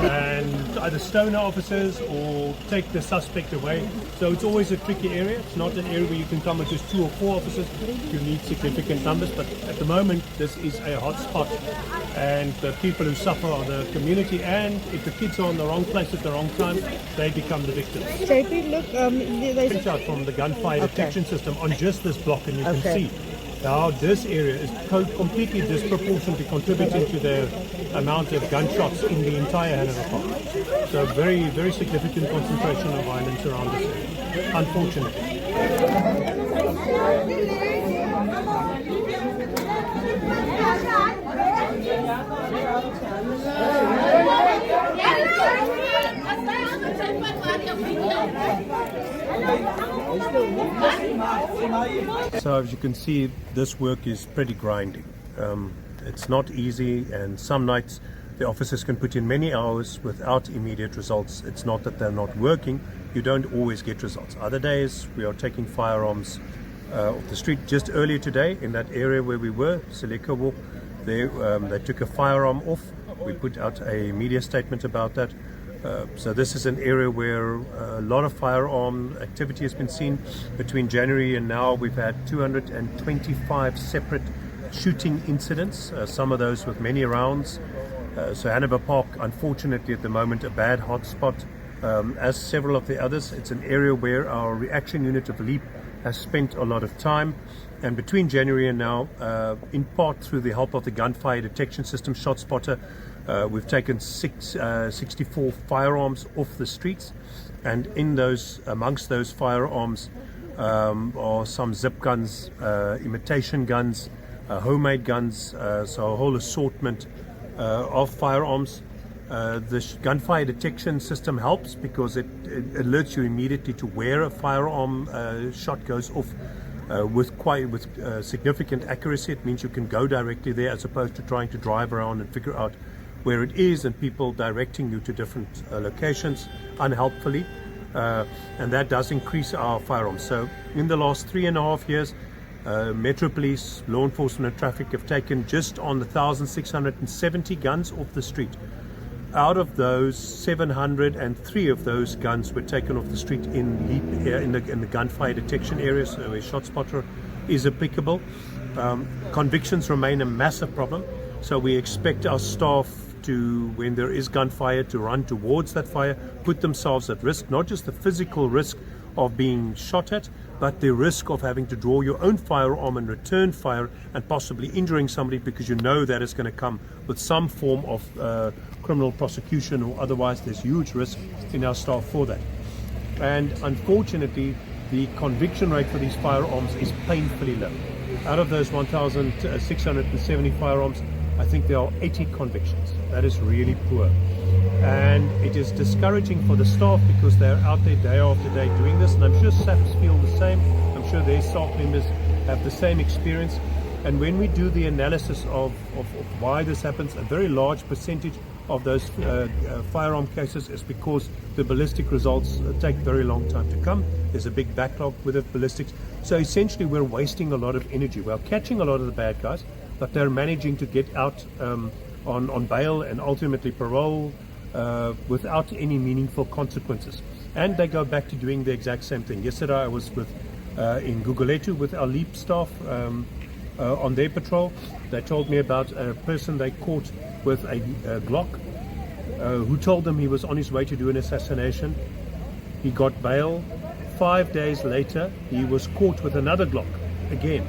And either stone our officers or take the suspect away. So it's always a tricky area. It's not an area where you can come with just 2 or 4 officers. You need significant numbers, but at the moment this is a hot spot, and the people who suffer are the community, and if the kids are in the wrong place at the wrong time, they become the victims. JP, look, there's Print out from the gunfire detection system on just this block, and you can see how this area is completely disproportionately contributing to the amount of gunshots in the entire Hanover Park. So very, very significant concentration of violence around this area, unfortunately. So as you can see, this work is pretty grinding. It's not easy, and some nights the officers can put in many hours without immediate results. It's not that they're not working, you don't always get results. Other days we are taking firearms off the street. Just earlier today in that area where we were, Seleka Walk, they took a firearm off. We put out a media statement about that. So this is an area where a lot of firearm activity has been seen. Between January and now, we've had 225 separate shooting incidents, some of those with many rounds. So Hanover Park, unfortunately at the moment, a bad hotspot. As several of the others, it's an area where our reaction unit of LEAP has spent a lot of time. And between January and now, in part through the help of the gunfire detection system, ShotSpotter, we've taken 64 firearms off the streets, and in those, amongst those firearms, are some zip guns, imitation guns, homemade guns, so a whole assortment of firearms. The gunfire detection system helps because it alerts you immediately to where a firearm shot goes off. With significant accuracy. It means you can go directly there as opposed to trying to drive around and figure out where it is, and people directing you to different locations unhelpfully, and that does increase our firearms. So in the last 3.5 years, Metro Police, law enforcement and traffic have taken just on the 1,670 guns off the street. Out of those, 703 of those guns were taken off the street in the gunfire detection area, so where ShotSpotter is applicable. Convictions remain a massive problem, so we expect our staff to, when there is gunfire, to run towards that fire, put themselves at risk, not just the physical risk of being shot at, but the risk of having to draw your own firearm and return fire and possibly injuring somebody, because you know that is going to come with some form of criminal prosecution, or otherwise there's huge risk in our staff for that. And unfortunately, the conviction rate for these firearms is painfully low. Out of those 1,670 firearms, I think there are 80 convictions. That is really poor. And it is discouraging for the staff because they're out there day after day doing this, and I'm sure SAPs feel the same. I'm sure their staff members have the same experience. And when we do the analysis of why this happens, a very large percentage of those firearm cases is because the ballistic results take a very long time to come. There's a big backlog with the ballistics. So essentially we're wasting a lot of energy. We're catching a lot of the bad guys, but they're managing to get out on bail and ultimately parole without any meaningful consequences. And they go back to doing the exact same thing. Yesterday I was in Gugulethu with our LEAP staff on their patrol. They told me about a person they caught with a Glock who told them he was on his way to do an assassination. He got bail. 5 days later he was caught with another Glock again.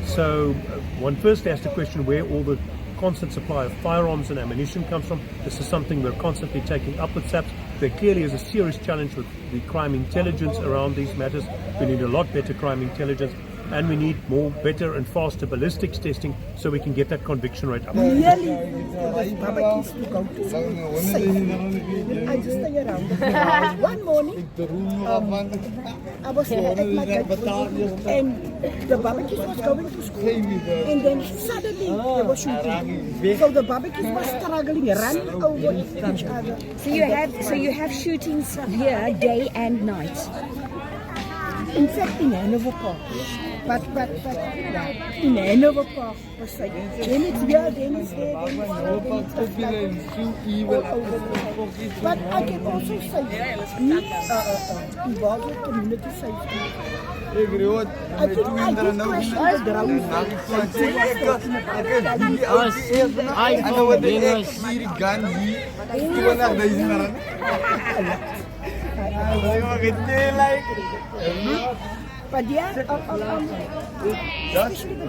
So one first has to question where all the constant supply of firearms and ammunition comes from. This is something we're constantly taking up with SAPs. There clearly is a serious challenge with the crime intelligence around these matters. We need a lot better crime intelligence. and we need more, better and faster ballistics testing so we can get that conviction rate up. Really, those barbecues to go to safe. I just stay around. One morning, I was at my gate and the barbecues was going to school, and then suddenly they were shooting. So the barbecues were struggling, running over each other. So you have shootings here day and night. In fact, in Hanover Park. But in Hanover Park, was like, then it's here, then it's there, then it's there, but I can also say, involved with community safety. I think I did question the drones. I know what the gun but yeah, especially the gun.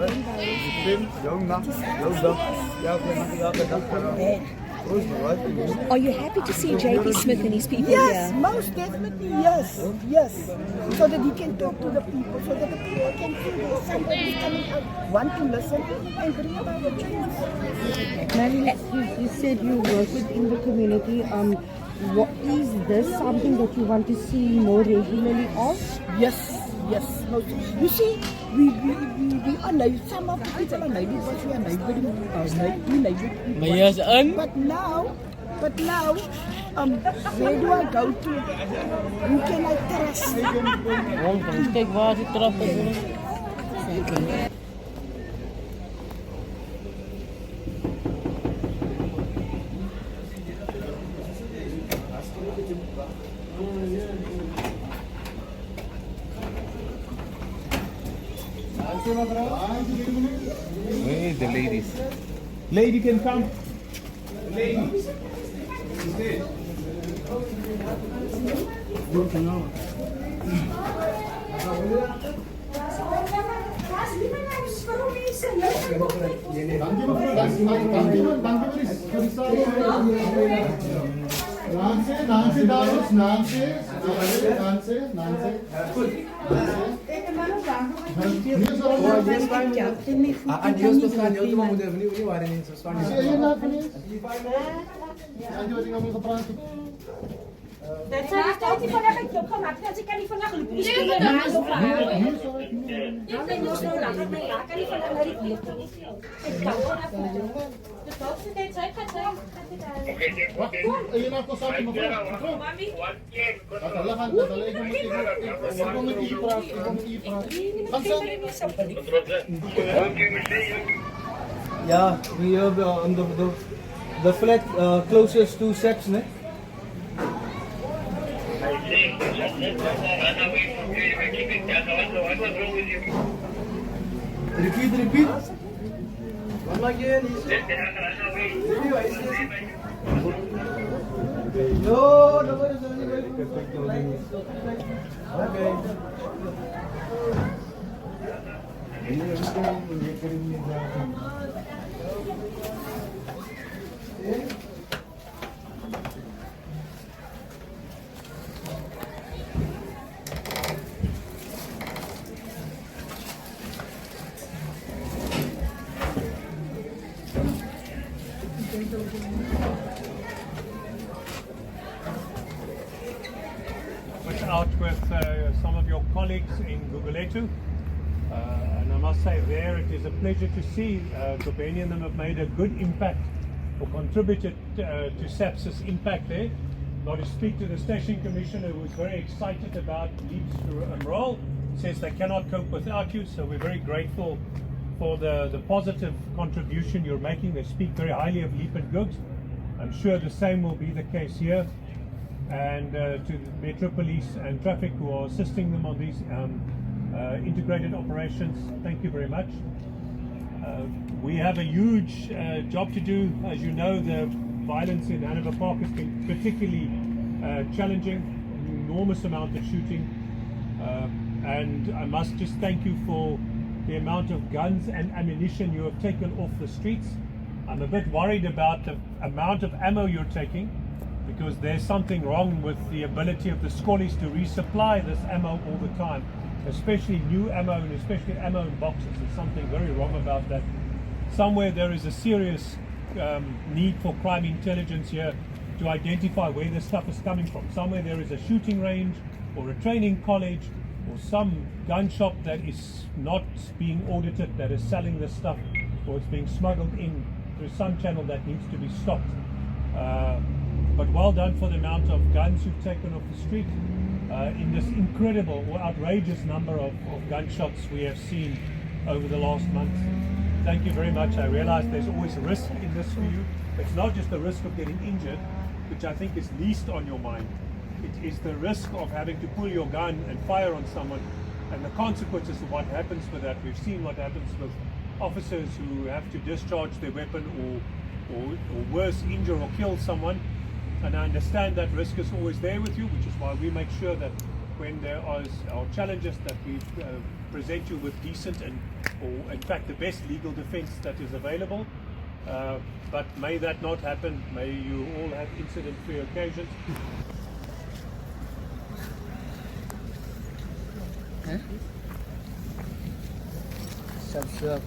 Are you happy to see JP Smith and his people Yes, here? most definitely, yes, yes. So that he can talk to the people, so that the people can feel that somebody is coming out, want to listen and bring about the change. Ma'am, you said you work within the community. What is this something that you want to see more regularly of? Yes, yes. No, you see, we are naive. Some of the people are naive because we are naive. But now, where do I go to? Who can I trust? Hey, the ladies. Lady can come. Lady. Yeah, we have on the flat closest to steps, ne? Repeat. One again. No, Was out with some of your colleagues in Guguletu, and I must say there it is a pleasure to see Ndamane and them have made a good impact or contributed to SAPS's impact there. Got to speak to the station commissioner who was very excited about Leap's role, says they cannot cope without you, so we're very grateful for the positive contribution you're making. They speak very highly of Leap and Googs. I'm sure the same will be the case here. And to Metro Police and Traffic who are assisting them on these integrated operations, thank you very much. We have a huge job to do. As you know, the violence in Hanover Park has been particularly challenging, enormous amount of shooting, and I must just thank you for the amount of guns and ammunition you have taken off the streets. I'm a bit worried about the amount of ammo you're taking, because there's something wrong with the ability of the squallies to resupply this ammo all the time. especially new ammo and especially ammo in boxes. There's something very wrong about that. Somewhere there is a serious need for crime intelligence here to identify where this stuff is coming from. Somewhere there is a shooting range or a training college or some gun shop that is not being audited, that is selling this stuff, or it's being smuggled in through some channel that needs to be stopped. But well done for the amount of guns you've taken off the street in this incredible or outrageous number of gunshots we have seen over the last month. Thank you very much. I realize there's always a risk in this for you. It's not just the risk of getting injured, which I think is least on your mind. It is the risk of having to pull your gun and fire on someone, and the consequences of what happens with that. We've seen what happens with officers who have to discharge their weapon or worse, injure or kill someone. And I understand that risk is always there with you, which is why we make sure that when there are challenges that we present you with decent or in fact the best legal defense that is available. But may that not happen. May you all have incident-free occasions. Subs.